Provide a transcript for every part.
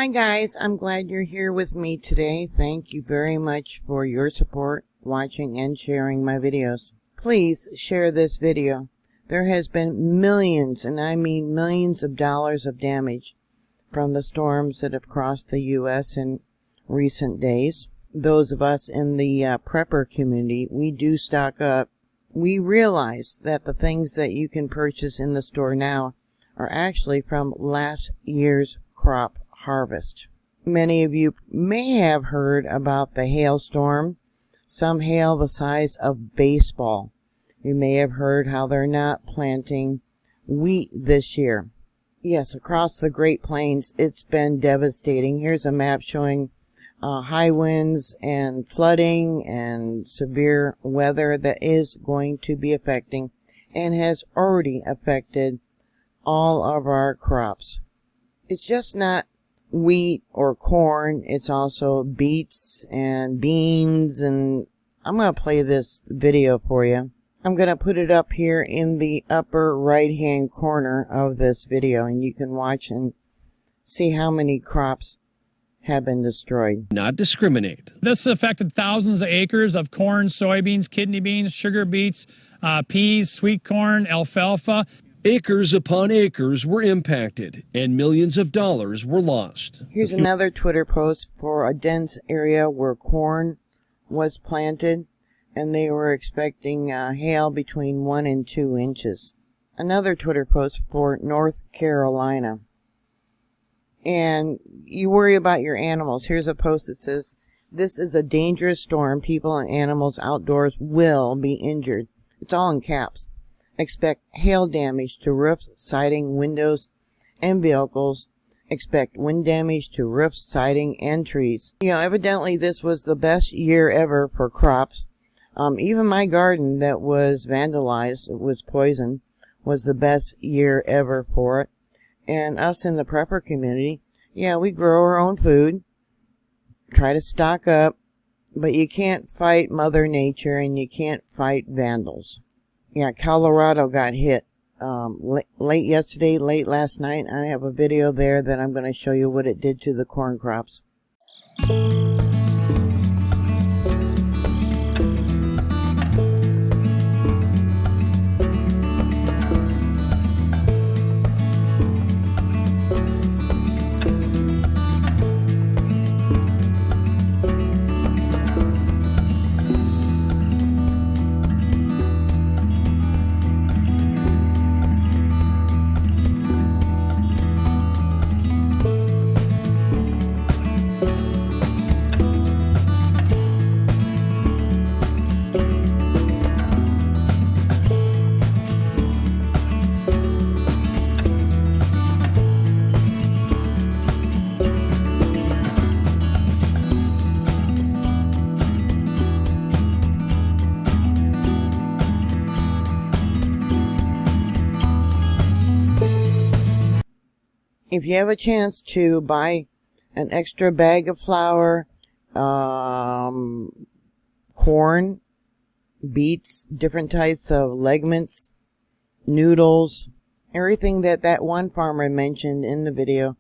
Hi guys, I'm glad you're here with me today. Thank you very much for your support, watching and sharing my videos. Please share this video. There has been millions, and I mean millions of dollars of damage from the storms that have crossed the U.S. in recent days. Those of us in the prepper community, we do stock up. We realize that the things that you can purchase in the store now are actually from last year's crop harvest. Many of you may have heard about the hailstorm, some hail the size of baseball. You may have heard how they're not planting wheat this year. Yes, across the Great Plains, it's been devastating. Here's a map showing high winds and flooding and severe weather that is going to be affecting and has already affected all of our crops. It's just not wheat or corn, it's also beets and beans, and I'm going to play this video for you. I'm going to put it up here in the upper right hand corner of this video, and you can watch and see how many crops have been destroyed. Not discriminate. This affected thousands of acres of corn, soybeans, kidney beans, sugar beets, peas, sweet corn, alfalfa. Acres upon acres were impacted, and millions of dollars were lost. Here's another Twitter post for a dense area where corn was planted, and they were expecting hail between 1 and 2 inches. Another Twitter post for North Carolina. And you worry about your animals. Here's a post that says, "This is a dangerous storm. People and animals outdoors will be injured." It's all in caps. Expect hail damage to roofs, siding, windows, and vehicles. Expect wind damage to roofs, siding, and trees. You know, evidently this was the best year ever for crops. Even my garden that was vandalized, it was poisoned, was the best year ever for it. And us in the prepper community, yeah, we grow our own food, try to stock up, but you can't fight Mother Nature and you can't fight vandals. Yeah, Colorado got hit late yesterday, late last night. I have a video there that I'm going to show you what it did to the corn crops. If you have a chance to buy an extra bag of flour, corn, beets, different types of legumes, noodles, everything that one farmer mentioned in the video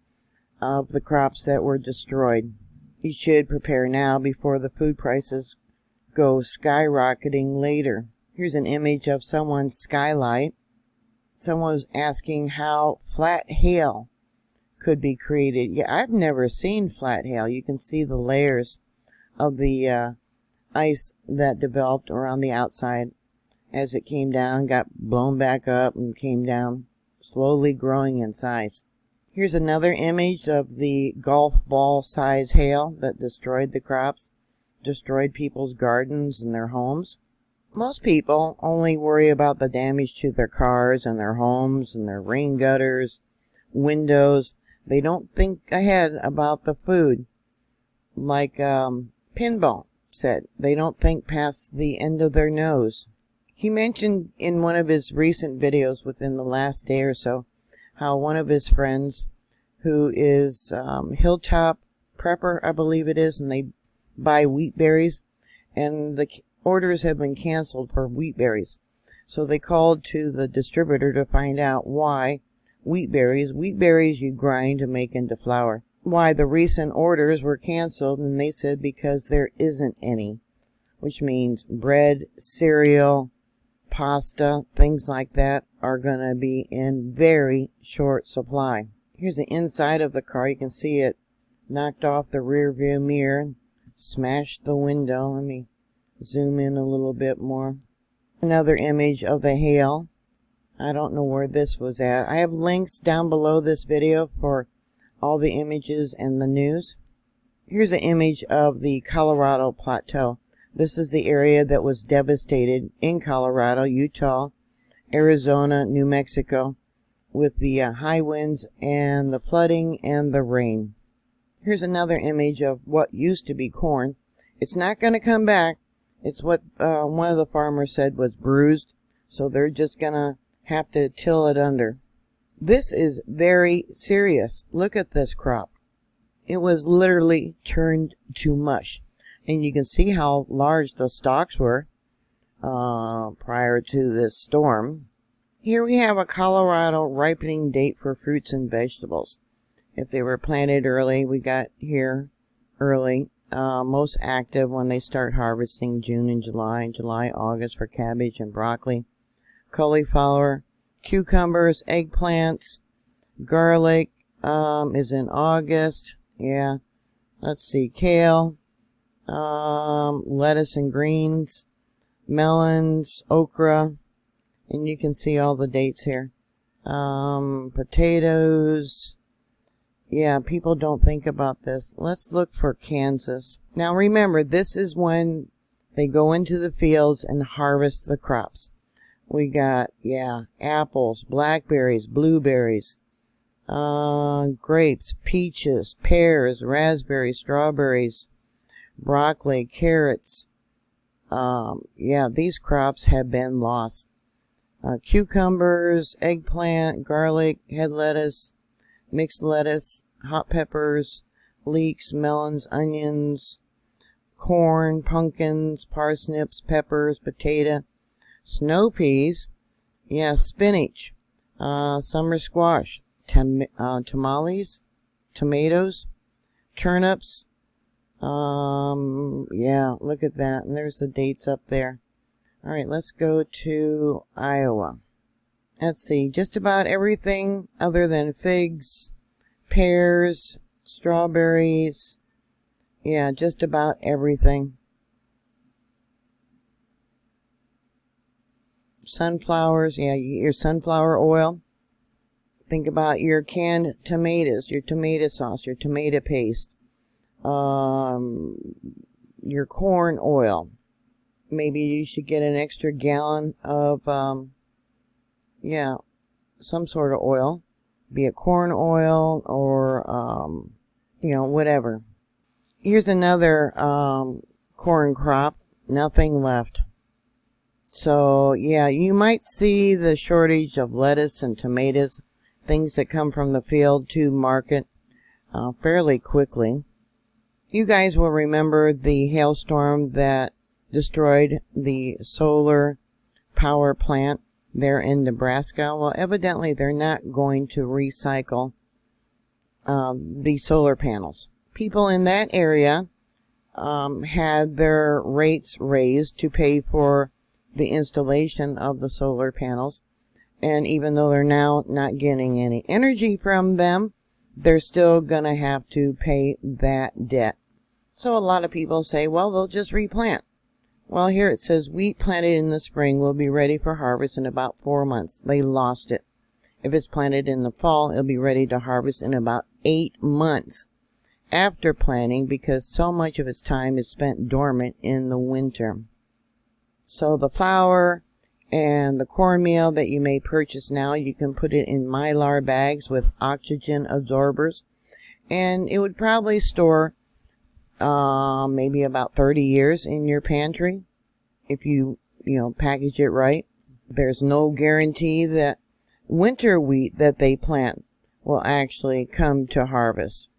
of the crops that were destroyed, you should prepare now before the food prices go skyrocketing later. Here's an image of someone's skylight. Someone was asking how flat hail could be created. Yeah, I've never seen flat hail. You can see the layers of the ice that developed around the outside as it came down, got blown back up and came down, slowly growing in size. Here's another image of the golf ball size hail that destroyed the crops, destroyed people's gardens and their homes. Most people only worry about the damage to their cars and their homes and their rain gutters, windows. They don't think ahead about the food. Like Pinball said, they don't think past the end of their nose. He mentioned in one of his recent videos within the last day or so how one of his friends, who is Hilltop Prepper, I believe it is, and they buy wheat berries, and the orders have been canceled for wheat berries. So they called to the distributor to find out why wheat berries you grind to make into flour. why the recent orders were canceled, and they said because there isn't any, which means bread, cereal, pasta, things like that are going to be in very short supply. Here's the inside of the car. You can see it knocked off the rear view mirror, smashed the window. Let me zoom in a little bit more. Another image of the hail. I don't know where this was at. I have links down below this video for all the images and the news. Here's an image of the Colorado Plateau. This is the area that was devastated in Colorado, Utah, Arizona, New Mexico, with the high winds and the flooding and the rain. Here's another image of what used to be corn. It's not going to come back. It's what one of the farmers said was bruised, so they're just going to have to till it under. This is very serious. Look at this crop. It was literally turned to mush. And you can see how large the stalks were prior to this storm. Here we have a Colorado ripening date for fruits and vegetables. If they were planted early, we got here early. Most active when they start harvesting June and July, August for cabbage and broccoli, cauliflower, cucumbers, eggplants, garlic is in August. Yeah, let's see, kale, lettuce and greens, melons, okra, and you can see all the dates here. Potatoes. Yeah, people don't think about this. Let's look for Kansas. Now remember, this is when they go into the fields and harvest the crops. We got, apples, blackberries, blueberries, grapes, peaches, pears, raspberries, strawberries, broccoli, carrots. These crops have been lost. Cucumbers, eggplant, garlic, head lettuce, mixed lettuce, hot peppers, leeks, melons, onions, corn, pumpkins, parsnips, peppers, potato, snow peas, spinach, summer squash, tamales, tomatoes, turnips. Look at that. And there's the dates up there. All right, let's go to Iowa. Let's see, just about everything other than figs, pears, strawberries. Yeah, just about everything. Sunflowers, your sunflower oil. Think about your canned tomatoes, your tomato sauce, your tomato paste, your corn oil. Maybe you should get an extra gallon of, some sort of oil, be it corn oil or, whatever. Here's another corn crop, nothing left. So, you might see the shortage of lettuce and tomatoes, things that come from the field to market fairly quickly. You guys will remember the hailstorm that destroyed the solar power plant there in Nebraska. Well, evidently they're not going to recycle the solar panels. People in that area had their rates raised to pay for the installation of the solar panels. And even though they're now not getting any energy from them, they're still going to have to pay that debt. So a lot of people say, well, they'll just replant. Well, here it says wheat planted in the spring will be ready for harvest in about 4 months. They lost it. If it's planted in the fall, it'll be ready to harvest in about 8 months after planting, because so much of its time is spent dormant in the winter. So the flour and the cornmeal that you may purchase now, you can put it in Mylar bags with oxygen absorbers, and it would probably store maybe about 30 years in your pantry if you package it right. There's no guarantee that winter wheat that they plant will actually come to harvest.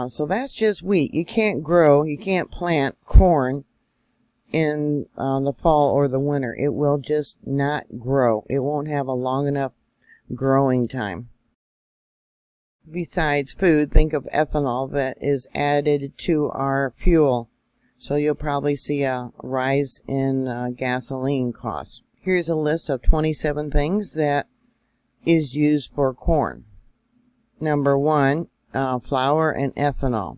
So that's just wheat. You can't plant corn in the fall or the winter. It will just not grow. It won't have a long enough growing time. Besides food, think of ethanol that is added to our fuel. So you'll probably see a rise in gasoline costs. Here's a list of 27 things that is used for corn. Number 1, flour and ethanol.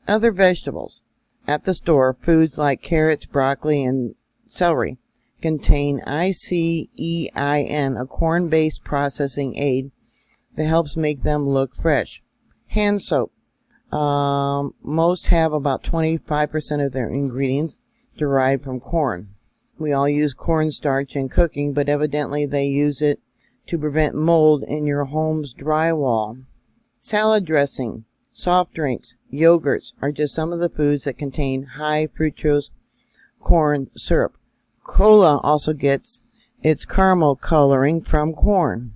Other vegetables. At the store, foods like carrots, broccoli, and celery contain ICEIN, a corn-based processing aid that helps make them look fresh. Hand soap. Most have about 25% of their ingredients derived from corn. We all use cornstarch in cooking, but evidently they use it to prevent mold in your home's drywall. Salad dressing, soft drinks, yogurts are just some of the foods that contain high fructose corn syrup. Cola also gets its caramel coloring from corn.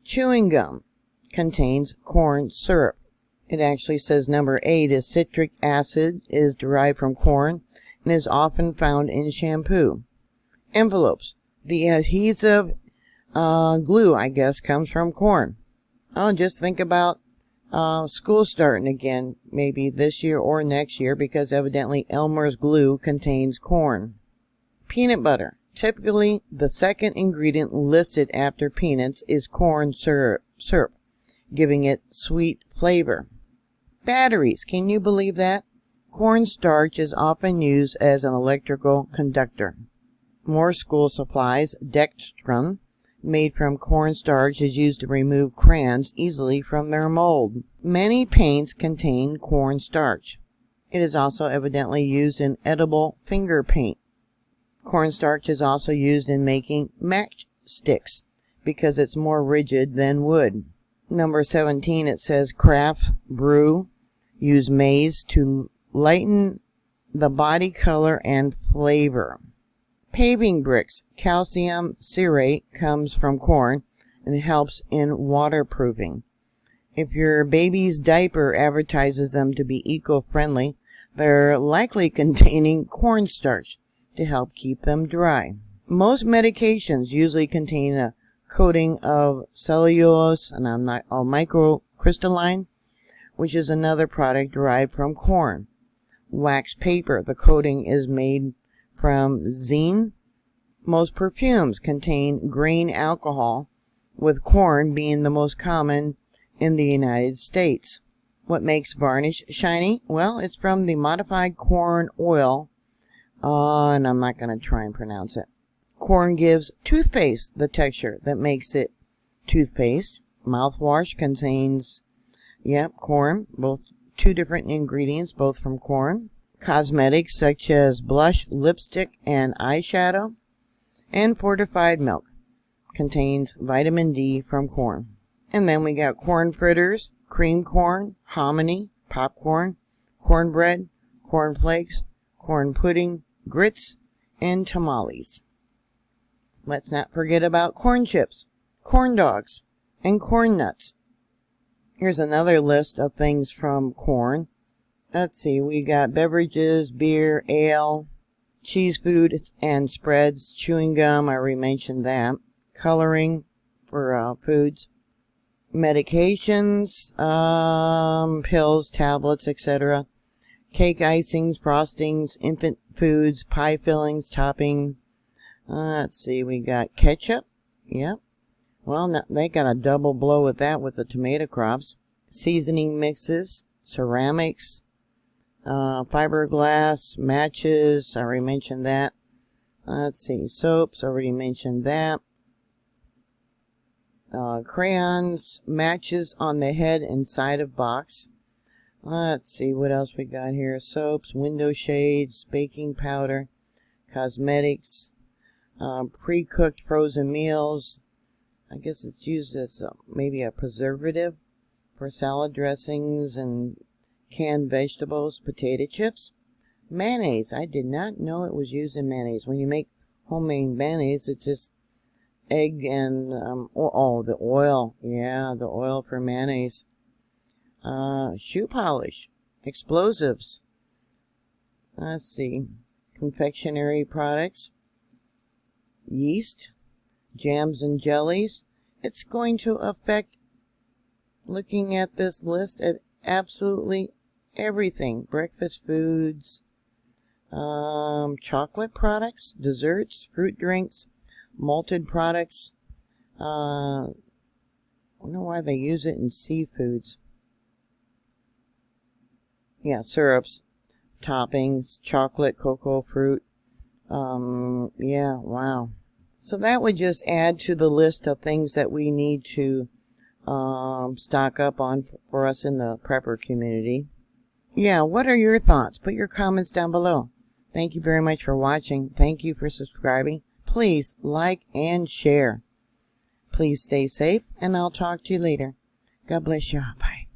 Chewing gum contains corn syrup. It actually says number 8 is citric acid, is derived from corn and is often found in shampoo. Envelopes. The adhesive glue, I guess, comes from corn. Oh, just think about school starting again, maybe this year or next year, because evidently Elmer's glue contains corn. Peanut butter. Typically, the second ingredient listed after peanuts is corn syrup, giving it sweet flavor. Batteries. Can you believe that? Cornstarch is often used as an electrical conductor. More school supplies. Dextrum, made from cornstarch, is used to remove crayons easily from their mold. Many paints contain cornstarch. It is also evidently used in edible finger paint. Cornstarch is also used in making matchsticks because it's more rigid than wood. Number 17, it says craft brew use maize to lighten the body color and flavor. Paving bricks. Calcium cerate comes from corn and helps in waterproofing. If your baby's diaper advertises them to be eco-friendly, they're likely containing cornstarch to help keep them dry. Most medications usually contain a coating of cellulose and microcrystalline, which is another product derived from corn. Wax paper. The coating is made from zine. Most perfumes contain grain alcohol, with corn being the most common in the United States. What makes varnish shiny? Well, it's from the modified corn oil, and I'm not going to try and pronounce it. Corn gives toothpaste the texture that makes it toothpaste. Mouthwash contains, corn, both two different ingredients, both from corn. Cosmetics such as blush, lipstick, and eyeshadow. And fortified milk contains vitamin D from corn. And then we got corn fritters, cream corn, hominy, popcorn, cornbread, corn flakes, corn pudding, grits, and tamales. Let's not forget about corn chips, corn dogs, and corn nuts. Here's another list of things from corn. Let's see, we got beverages, beer, ale, cheese food and spreads, chewing gum, I already mentioned that, coloring for foods, medications, pills, tablets, etc., cake icings, frostings, infant foods, pie fillings, topping. Let's see, we got ketchup. Yep. Well, they got a double blow with that with the tomato crops. Seasoning mixes, ceramics, fiberglass, matches, I already mentioned that. Let's see, soaps, already mentioned that. Crayons, matches on the head and side of box. Let's see what else we got here. Soaps, window shades, baking powder, cosmetics, pre-cooked frozen meals. I guess it's used as maybe a preservative for salad dressings and canned vegetables, potato chips. Mayonnaise. I did not know it was used in mayonnaise. When you make homemade mayonnaise, it's just egg and, the oil. Yeah, the oil for mayonnaise. Shoe polish. Explosives. Let's see. Confectionery products. Yeast. Jams and jellies. It's going to affect looking at this list at absolutely everything. Breakfast foods, chocolate products, desserts, fruit drinks, malted products. I don't know why they use it in seafoods. Yeah, syrups, toppings, chocolate, cocoa, fruit. Yeah, wow. So that would just add to the list of things that we need to stock up on for us in the prepper community. Yeah, what are your thoughts? Put your comments down below. Thank you very much for watching. Thank you for subscribing. Please like and share. Please stay safe, and I'll talk to you later. God bless you. Bye.